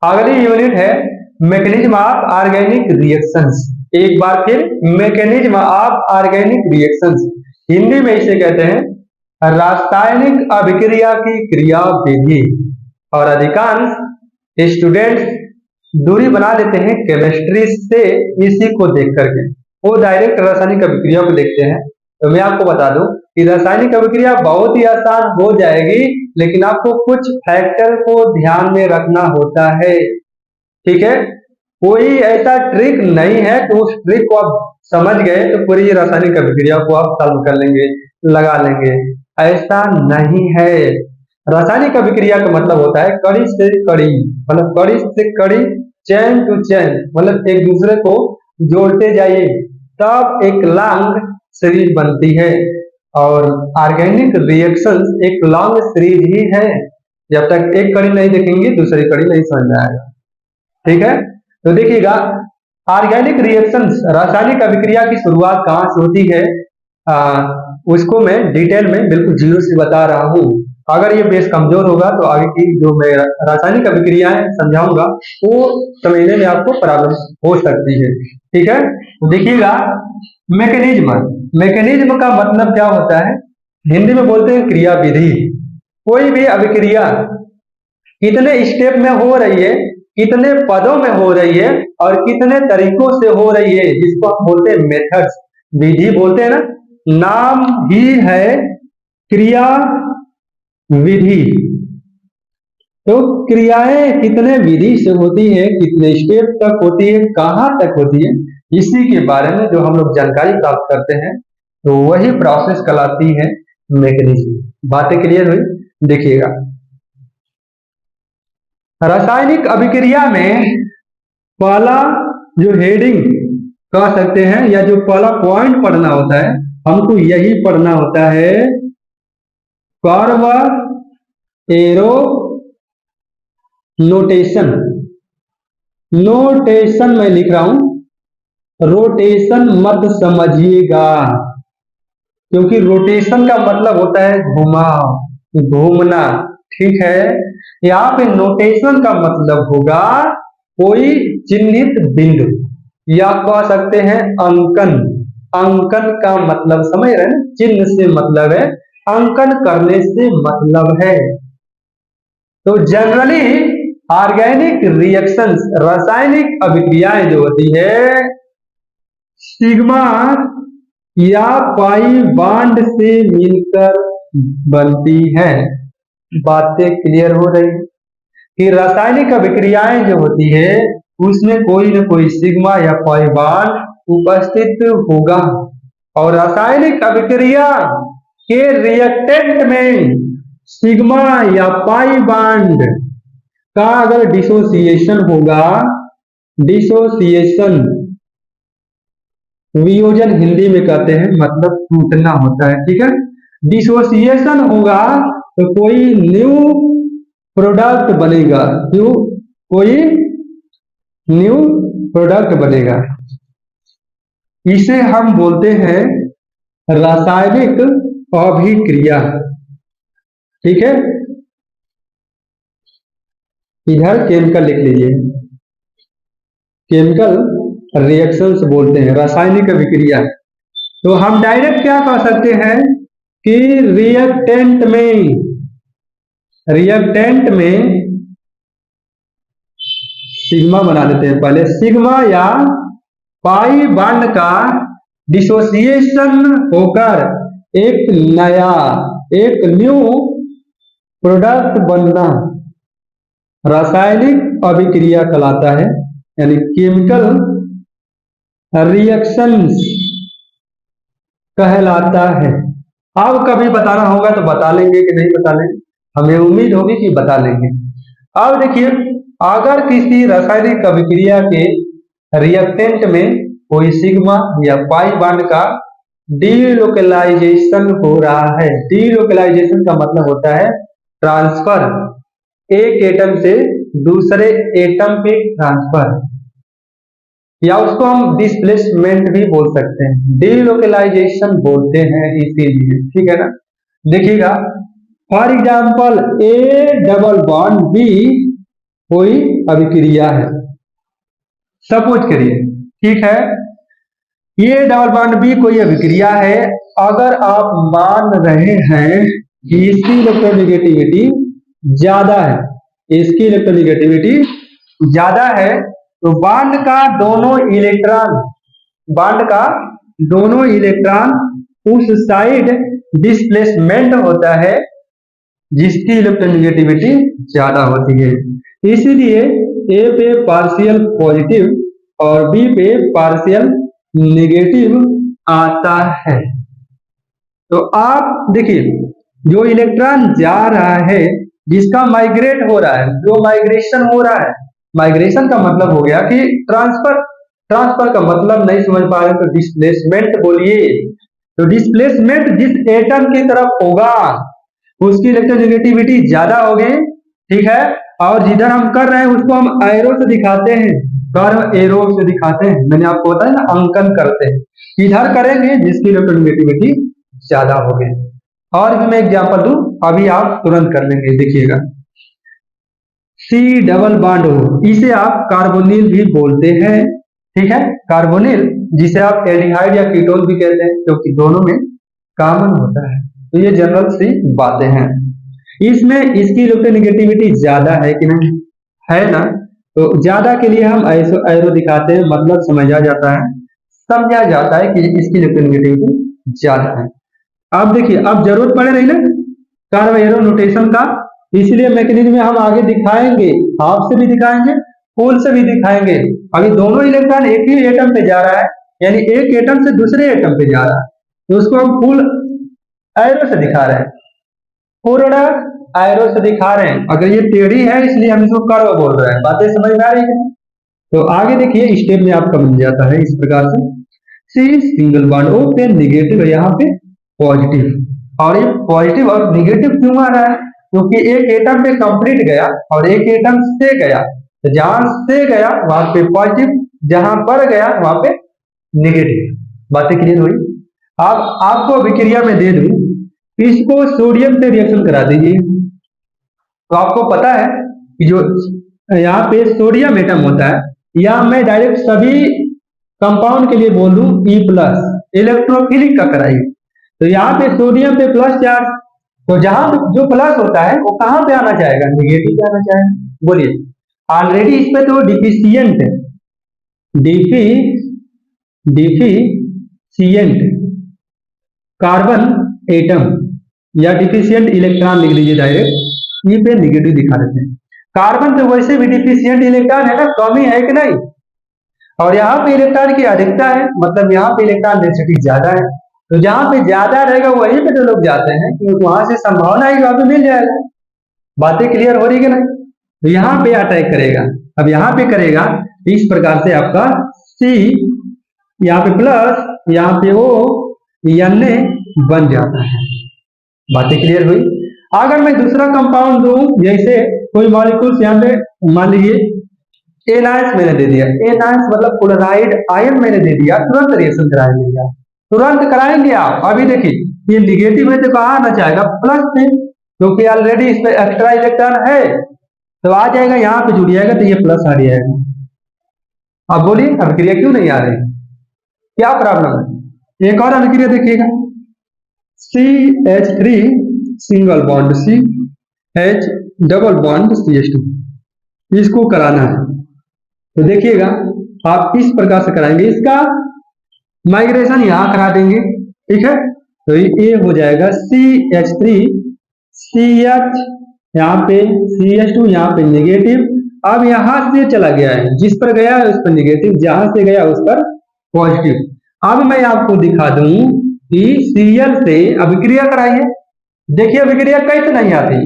अगली यूनिट है mechanism of organic reactions. एक बार फिर mechanism of organic reactions, Hindi में इसे कहते हैं रासायनिक अभिक्रिया की क्रिया विधि। और अधिकांश स्टूडेंट्स दूरी बना लेते हैं केमिस्ट्री से इसी को देख करके, वो डायरेक्ट रासायनिक अभिक्रिया को देखते हैं। तो मैं आपको बता दूं कि रासायनिक अभिक्रिया बहुत ही आसान हो जाएगी, लेकिन आपको कुछ फैक्टर को ध्यान में रखना होता है। ठीक है, कोई ऐसा ट्रिक नहीं है कि उस ट्रिक को आप समझ गए तो पूरी रासायनिक अभिक्रिया को आप सॉल्व कर लेंगे, लगा लेंगे, ऐसा नहीं है। रासायनिक अभिक्रिया का मतलब होता है कड़ी से कड़ी, मतलब कड़ी से कड़ी, चैन टू चैन, मतलब एक दूसरे को जोड़ते जाइए तब एक लॉन्ग सीरीज बनती है। और ऑर्गेनिक रिएक्शंस एक लॉन्ग सीरीज ही है, जब तक एक कड़ी नहीं देखेंगे दूसरी कड़ी नहीं समझ में आएगा। ठीक है, तो देखिएगा ऑर्गेनिक रिएक्शंस रासायनिक अभिक्रिया की शुरुआत कहाँ से होती है, उसको मैं डिटेल में बिल्कुल जीरो से बता रहा हूँ। अगर ये बेस कमजोर होगा तो आगे की जो मैं रासायनिक अभिक्रियाएं समझाऊंगा वो समझने में आपको प्रॉब्लम हो सकती है। ठीक है, तो देखिएगा मैकेनिज्म का मतलब क्या होता है, हिंदी में बोलते हैं क्रिया विधि। कोई भी अभिक्रिया कितने स्टेप में हो रही है, कितने पदों में हो रही है और कितने तरीकों से हो रही है, जिसको हम बोलते हैं मेथड्स, विधि बोलते हैं ना, नाम ही है क्रिया विधि। तो क्रियाएं कितने विधि से होती है, कितने स्टेप तक होती है, कहां तक होती है, इसी के बारे में जो हम लोग जानकारी प्राप्त करते हैं तो वही प्रोसेस कहलाती है मैकेनिज्म। बातें क्लियर हुई? देखिएगा रासायनिक अभिक्रिया में पहला जो हेडिंग कह सकते हैं या जो पहला पॉइंट पढ़ना होता है, हमको यही पढ़ना होता है, कर्व एरो नोटेशन। नोटेशन मैं लिख रहा हूं, रोटेशन मत समझिएगा, क्योंकि रोटेशन का मतलब होता है घुमाव, घूमना। ठीक है, यहाँ पे नोटेशन का मतलब होगा कोई चिन्हित बिंदु, या कह सकते हैं अंकन। अंकन का मतलब समझ रहे हैं, चिन्ह से मतलब है, अंकन करने से मतलब है। तो जनरली ऑर्गेनिक रिएक्शंस रासायनिक अभिक्रियाएं जो होती है सिग्मा या पाई बॉन्ड से मिलकर बनती है। बातें क्लियर हो रही है कि रासायनिक अभिक्रियाएं जो होती है उसमें कोई न कोई सिग्मा या पाई बॉन्ड उपस्थित होगा। और रासायनिक अभिक्रिया के रिएक्टेंट में सिग्मा या पाई बॉन्ड का अगर डिसोसिएशन होगा, डिसोसिएशन वियोजन हिंदी में कहते हैं, मतलब टूटना होता है। ठीक है, डिसोसिएशन होगा तो कोई न्यू प्रोडक्ट बनेगा, कोई न्यू प्रोडक्ट बनेगा। इसे हम बोलते हैं रासायनिक अभिक्रिया। ठीक है, इधर केमिकल लिख लीजिए, केमिकल रिएक्शंस बोलते हैं रासायनिक अभिक्रिया। तो हम डायरेक्ट क्या कह सकते हैं कि रिएक्टेंट में सिग्मा बना देते हैं पहले, सिग्मा या पाई बॉन्ड का डिसोसिएशन होकर एक नया, एक न्यू प्रोडक्ट बनना रासायनिक अभिक्रिया कहलाता है, यानी केमिकल रिएक्शंस कहलाता है। अब कभी बताना होगा तो बता लेंगे कि नहीं बता लेंगे, हमें उम्मीद होगी कि बता लेंगे। अब देखिए, अगर किसी रासायनिक अभिक्रिया के रिएक्टेंट में कोई सिग्मा या पाई बॉन्ड का डीलोकलाइजेशन हो रहा है, डीलोकलाइजेशन का मतलब होता है ट्रांसफर, एक एटम से दूसरे एटम पे ट्रांसफर, या उसको हम डिस्प्लेसमेंट भी बोल सकते हैं, डीलोकलाइजेशन बोलते हैं इसीलिए। ठीक है ना, देखिएगा for example A double bond B कोई अभिक्रिया है, सपोज करिए, ठीक है, ये डबल बॉन्ड बी कोई अभिक्रिया है। अगर आप मान रहे हैं कि इसकी इलेक्ट्रोनेगेटिविटी ज्यादा है, इसकी इलेक्ट्रोनेगेटिविटी ज्यादा है, तो बॉन्ड का दोनों इलेक्ट्रॉन उस साइड डिस्प्लेसमेंट होता है जिसकी इलेक्ट्रोनेगेटिविटी ज्यादा होती है। इसीलिए ए पे पार्शियल पॉजिटिव और बी पे पार्शियल नेगेटिव आता है। तो आप देखिए, जो इलेक्ट्रॉन जा रहा है, जिसका माइग्रेट हो रहा है, जो माइग्रेशन हो रहा है, माइग्रेशन का मतलब हो गया कि ट्रांसफर का मतलब नहीं समझ पा रहे तो डिस्प्लेसमेंट बोलिए। तो डिस्प्लेसमेंट जिस एटम की तरफ होगा उसकी इलेक्ट्रोनेगेटिविटी ज्यादा होगी, ठीक है। और जिधर हम कर रहे हैं उसको हम एरो से दिखाते हैं, कर्व एरो से दिखाते हैं, मैंने आपको बताया ना, अंकन करते हैं, इधर करेंगे जिसकी इलेक्ट्रोनेगेटिविटी ज्यादा होगी। और भी मैं एग्जांपल दूं, अभी आप तुरंत कर लेंगे, देखिएगा। सी डबल बॉन्ड हो, इसे आप कार्बोनिल भी बोलते हैं, ठीक है, कार्बोनिल, जिसे आप एल्डिहाइड या कीटोन भी कहते हैं, क्योंकि दोनों में कॉमन होता है। तो ये जनरल सी बातें हैं। इसमें इसकी इलेक्ट्रोनेगेटिविटी ज्यादा है कि नहीं, है ना, तो ज्यादा के लिए हम एरो दिखाते हैं, मतलब समझा जाता है, समझा जाता है कि इसकी इलेक्ट्रोनेगेटिविटी ज्यादा है। अब देखिए, अब जरूरत पड़े नहीं ना कार्ब एरो नोटेशन का, इसलिए मैकेनिज्म में हम आगे दिखाएंगे, हाफ से भी दिखाएंगे, फुल से भी दिखाएंगे। अभी दोनों इलेक्ट्रॉन एक ही एटम पे जा रहा है, यानी एक एटम से दूसरे एटम पे जा रहा है, तो उसको हम फुल एरो से दिखा रहे हैं, पूर्ण एरो से दिखा रहे हैं। अगर ये टेढ़ी है इसलिए हम इसको कर्व बोल रहे हैं। बातें समझ में आ रही है? तो आगे देखिए, स्टेप में आपका बन जाता है इस प्रकार से, सी सिंगल बॉन्ड O पे नेगेटिव है, यहाँ पे पॉजिटिव। और ये पॉजिटिव और नेगेटिव क्यों आ रहा है? क्योंकि एक एटम पे कंप्लीट गया और एक एटम से गया, तो जहां से गया वहां पे पॉजिटिव, जहां पर गया वहां पे नेगेटिव। बातें क्लियर हुई? अब आपको अभिक्रिया में दे दूं, इसको सोडियम से रिएक्शन करा दीजिए, तो आपको पता है कि जो यहाँ पे सोडियम एटम होता है, या मैं डायरेक्ट सभी कंपाउंड के लिए बोल दूं E+ इलेक्ट्रोफिलिक का कराइए, तो यहाँ पे सोडियम पे प्लस चार्ज, तो जहां जो प्लस होता है वो कहां पे आना चाहेगा? नेगेटिव पे आना चाहेगा। बोलिए, ऑलरेडी इस पे तो डिफिशियंट है, डिफिशियंट कार्बन एटम या डिफिशियंट इलेक्ट्रॉन लिख लीजिए डायरेक्ट, ये पे नेगेटिव दिखा देते हैं। कार्बन तो वैसे भी डिफिशियंट इलेक्ट्रॉन है ना, कमी है कि नहीं, और यहाँ पे इलेक्ट्रॉन की अधिकता है, मतलब यहाँ पे इलेक्ट्रॉन डेंसिटी ज्यादा है, तो जहां पे ज्यादा रहेगा वहीं पे तो लोग जाते हैं, क्योंकि वहां से संभावना है कि वहां पे मिल जाएगा। बातें क्लियर हो रही है नहीं? तो यहाँ पे अटैक करेगा, अब यहाँ पे करेगा इस प्रकार से, आपका सी यहाँ पे प्लस, यहाँ पे O Na बन जाता है। बातें क्लियर हुई? अगर मैं दूसरा कंपाउंड दूं, जैसे कोई मॉलिक्यूल्स यहाँ पे मान लीजिए एनायंस मैंने दे दिया, एनायंस मतलब क्लोराइड आयन मैंने दे दिया, तुरंत रिएक्शन कराएंगे, तुरंत कराएंगे आप। अभी देखिए, ये निगेटिव है तो कहाँ आना चाहेगा? प्लस में, क्योंकि ऑलरेडी इस पे एक्स्ट्रा इलेक्ट्रॉन है, तो आ जाएगा यहाँ पे जुड़ जाएगा, तो ये प्लस आ जाएगा। अब बोलिए, अभिक्रिया क्यों नहीं आ रही, क्या प्रॉब्लम है? एक और अभिक्रिया देखिएगा, CH3 single bond CH double bond CH2, इसको कराना है, तो देखिएगा आप इस प्रकार से कराएंगे, इसका माइग्रेशन यहां करा देंगे, ठीक है, तो ये हो जाएगा CH3 CH, यहाँ पे CH2, यहाँ पे नेगेटिव। अब यहां से चला गया है, जिस पर गया है उस पर नेगेटिव, जहां से गया उस पर पॉजिटिव। अब मैं आपको दिखा दूं कि Cl से अभिक्रिया कराइए, देखिए अभिक्रिया कैसे नहीं आती,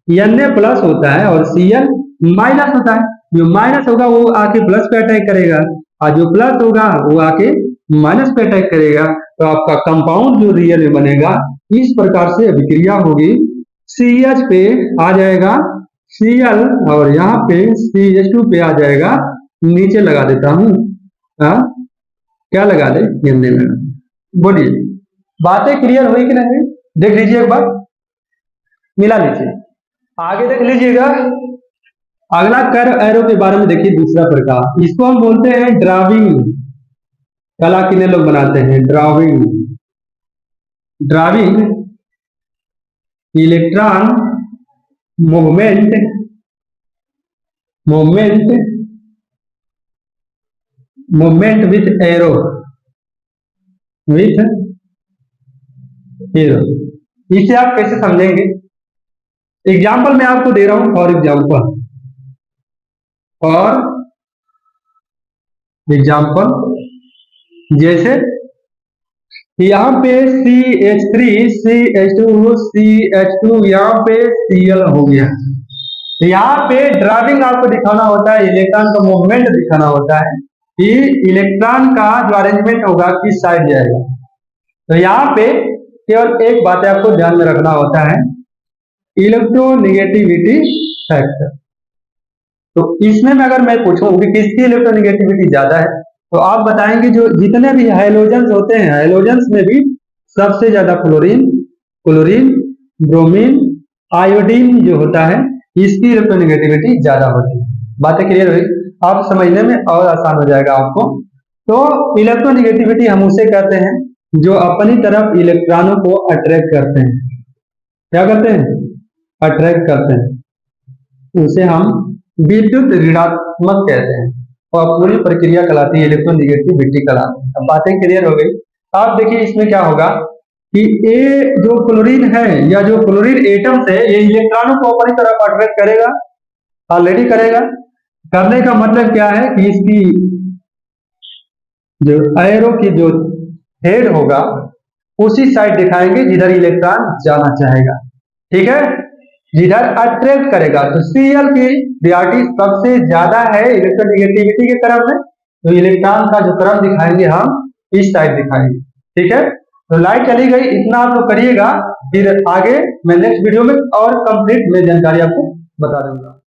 Na+ होता है और Cl माइनस होता है, जो माइनस होगा वो आके प्लस पे अटैक करेगा, और जो प्लस होगा वो आके माइनस पे अटैक करेगा, तो आपका कंपाउंड जो रियल में बनेगा इस प्रकार से अभिक्रिया होगी। CH पे आ जाएगा Cl और यहाँ पे CH2 पे आ जाएगा, नीचे लगा देता हूँ, क्या लगा दे, Na लगा दे। बोलिए, बातें क्लियर हुई कि नहीं? देख लीजिए एक बार, मिला लीजिए, आगे देख लीजिएगा, अगला कर्व एरो के बारे में देखिए, दूसरा प्रकार, इसको हम बोलते हैं ड्राविंग। कला कितने लोग बनाते हैं, drawing. Drawing electron movement with arrow, इसे आप कैसे समझेंगे? एग्जाम्पल मैं आपको दे रहा हूं, फॉर एग्जाम्पल जैसे यहाँ पे CH3 CH2 CH2 यहाँ पे Cl हो गया। यहाँ पे ड्राइविंग आपको दिखाना होता है, इलेक्ट्रॉन का मूवमेंट दिखाना होता है कि इलेक्ट्रॉन का जो अरेंजमेंट होगा किस साइड जाएगा। तो यहाँ पे केवल एक बात है आपको ध्यान में रखना होता है, इलेक्ट्रोनेगेटिविटी फैक्टर। तो इसमें में अगर मैं पूछूं कि किसकी इलेक्ट्रोनेगेटिविटी ज्यादा है, तो आप बताएंगे जो जितने भी हाइलोजेंस होते हैं, हाइलोजेंस में भी सबसे ज्यादा क्लोरीन, ब्रोमीन, आयोडीन जो होता है, इसकी इलेक्ट्रोनेगेटिविटी ज्यादा होती है। बातें क्लियर हुई? आप समझने में और आसान हो जाएगा आपको। तो इलेक्ट्रोनेगेटिविटी हम उसे कहते हैं जो अपनी तरफ इलेक्ट्रॉनों को अट्रैक्ट करते हैं। क्या करते हैं? अट्रैक्ट करते हैं। उसे हम विद्युत ऋणात्मक कहते हैं और पूरी प्रक्रिया कहलाती है इलेक्ट्रोनेगेटिविटी कहलाती है। अब बातें क्लियर हो गई। आप देखिए इसमें क्या होगा कि ये जो क्लोरीन है या जो क्लोरीन एटम्स है, ये इलेक्ट्रॉनों को अपनी तरफ अट्रैक्ट करेगा, ऑलरेडी करेगा। करने का मतलब क्या है कि इसकी जो एरो की जो हेड होगा उसी साइड दिखाएंगे जिधर इलेक्ट्रॉन जाना चाहेगा, ठीक है, जिधर अट्रैक्ट करेगा। तो Cl की प्रियोरिटी सबसे ज्यादा है इलेक्ट्रोनेगेटिविटी के क्रम में, तो इलेक्ट्रॉन का जो क्रम दिखाएंगे हम इस साइड दिखाएंगे, ठीक है। तो लाइट चली गई, इतना आप लोग करिएगा, फिर आगे मैं नेक्स्ट वीडियो में और कंप्लीट में जानकारी आपको बता दूंगा।